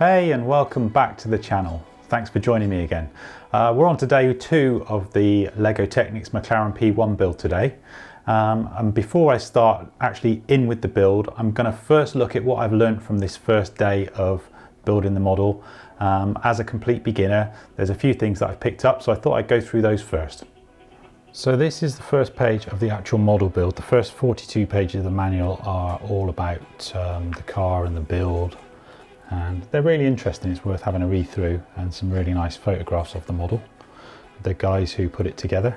Hey, and welcome back to the channel. Thanks for joining me again. We're on to day 2 of the LEGO Technic Mclaren P1 build today. And before I start actually in with the build, I'm going to first look at what I've learned from this first day of building the model. As a complete beginner, there's a few things that I've picked up, so I thought I'd go through those first. So this is the first page of the actual model build. The first 42 pages of the manual are all about the car and the build. And they're really interesting. It's worth having a read through, and some really nice photographs of the model, the guys who put it together,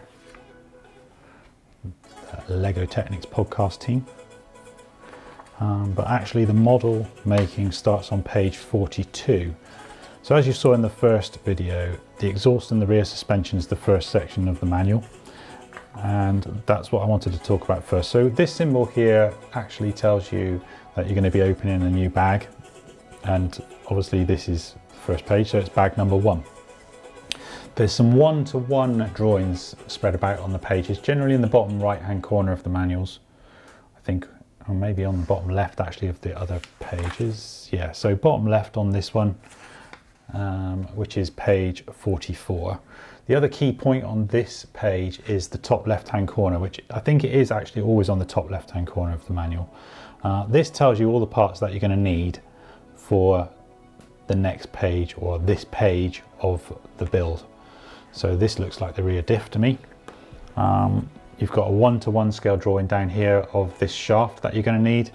the LEGO Technics podcast team. But actually the model making starts on page 42. So as you saw in the first video, the exhaust and the rear suspension is the first section of the manual, and that's what I wanted to talk about first. So this symbol here actually tells you that you're going to be opening a new bag. And obviously this is the first page, so it's bag number 1. There's some one-to-one drawings spread about on the pages, generally in the bottom right-hand corner of the manuals. I think, or maybe on the bottom left actually of the other pages. Yeah, so bottom left on this one, which is page 44. The other key point on this page is the top left-hand corner, which I think it is actually always on the top left-hand corner of the manual. This tells you all the parts that you're going to need for the next page, or this page of the build. So this looks like the rear diff to me. You've got a one-to-one scale drawing down here of this shaft that you're going to need,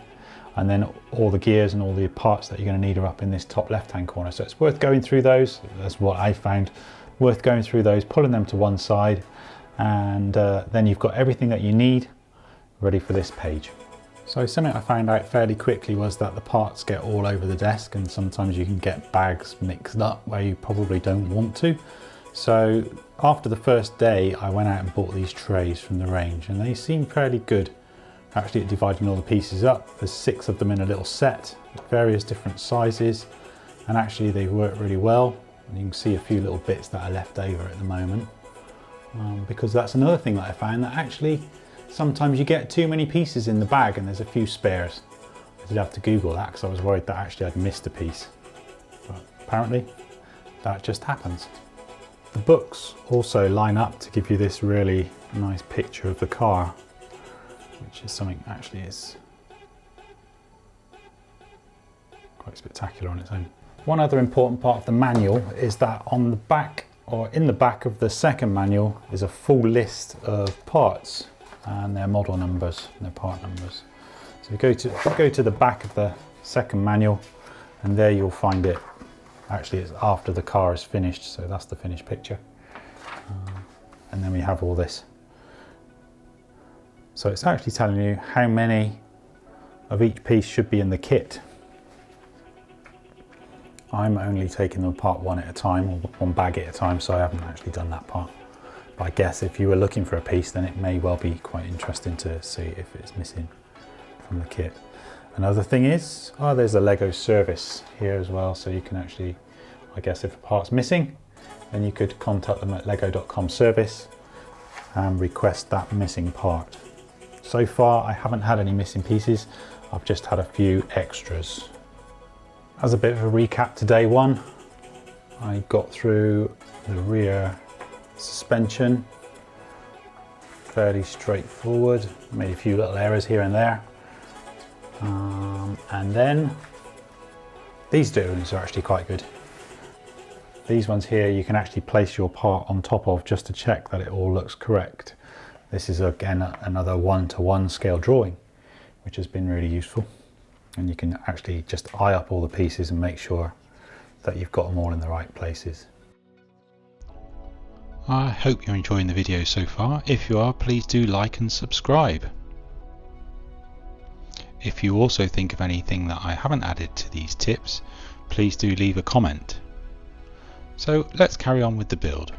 and then all the gears and all the parts that you're going to need are up in this top left-hand corner. So it's worth going through those. That's what I found, worth going through those, pulling them to one side, and then you've got everything that you need ready for this page. So something I found out fairly quickly was that the parts get all over the desk, and sometimes you can get bags mixed up where you probably don't want to. So after the first day I went out and bought these trays from the range, and they seem fairly good actually at dividing all the pieces up. There's 6 of them in a little set, various different sizes, and actually they work really well. And you can see a few little bits that are left over at the moment, because that's another thing that I found, that actually sometimes you get too many pieces in the bag and there's a few spares. I did have to Google that because I was worried that actually I'd missed a piece. But apparently that just happens. The books also line up to give you this really nice picture of the car, which is something that actually is quite spectacular on its own. One other important part of the manual is that on the back, or in the back of the second manual, is a full list of parts and their model numbers and their part numbers. So go to the back of the second manual, and there you'll find it. Actually, it's after the car is finished, so that's the finished picture. And then we have all this. So it's actually telling you how many of each piece should be in the kit. I'm only taking them apart one at a time, or one bag at a time, so I haven't actually done that part. I guess if you were looking for a piece, then it may well be quite interesting to see if it's missing from the kit. Another thing is, there's a LEGO service here as well, so you can actually, I guess if a part's missing, then you could contact them at lego.com service and request that missing part. So far I haven't had any missing pieces, I've just had a few extras. As a bit of a recap to day 1, I got through the rear suspension fairly straightforward, made a few little errors here and there, and then these drawings are actually quite good. These ones here you can actually place your part on top of just to check that it all looks correct. This is again another one-to-one scale drawing, which has been really useful, and you can actually just eye up all the pieces and make sure that you've got them all in the right places. I hope you're enjoying the video so far. If you are, please do like and subscribe. If you also think of anything that I haven't added to these tips, please do leave a comment. So let's carry on with the build.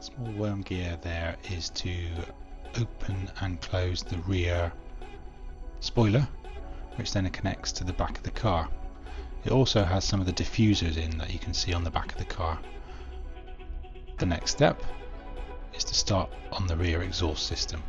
small worm gear there is to open and close the rear spoiler, which then connects to the back of the car. It also has some of the diffusers in that you can see on the back of the car. The next step is to start on the rear exhaust system.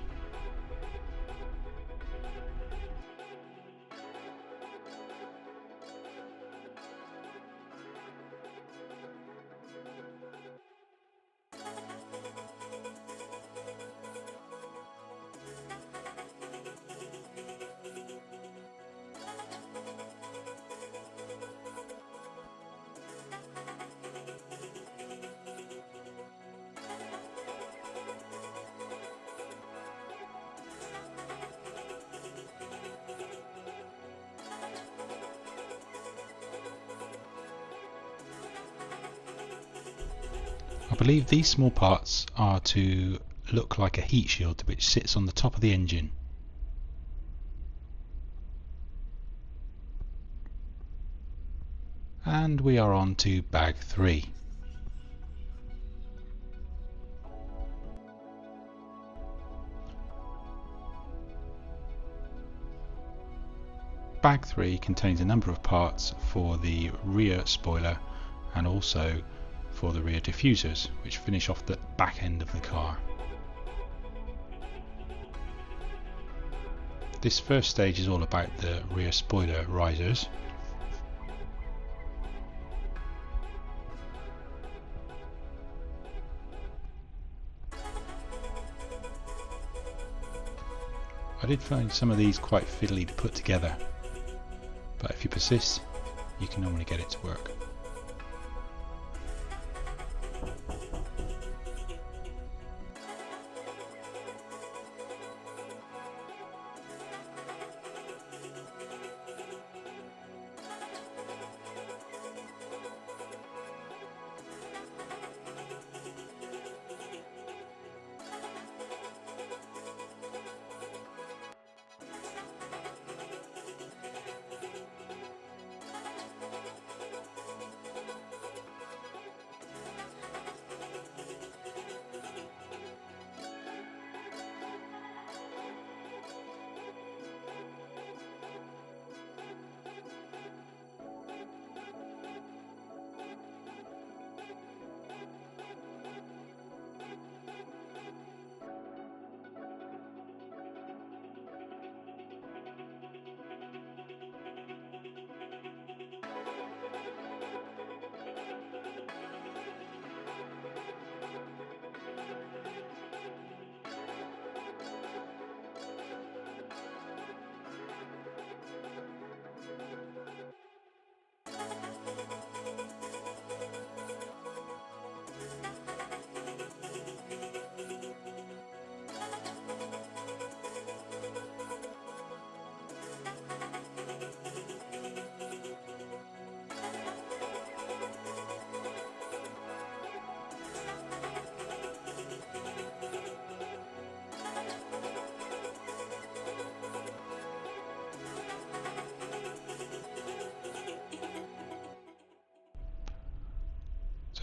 I believe these small parts are to look like a heat shield which sits on the top of the engine. And we are on to bag 3. Bag 3 contains a number of parts for the rear spoiler and also for the rear diffusers, which finish off the back end of the car. This first stage is all about the rear spoiler risers. I did find some of these quite fiddly to put together, but if you persist, you can normally get it to work.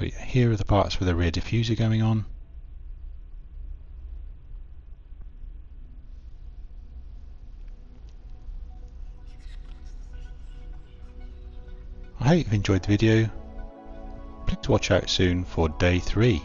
So here are the parts with the rear diffuser going on. I hope you've enjoyed the video. Please watch out soon for day 3.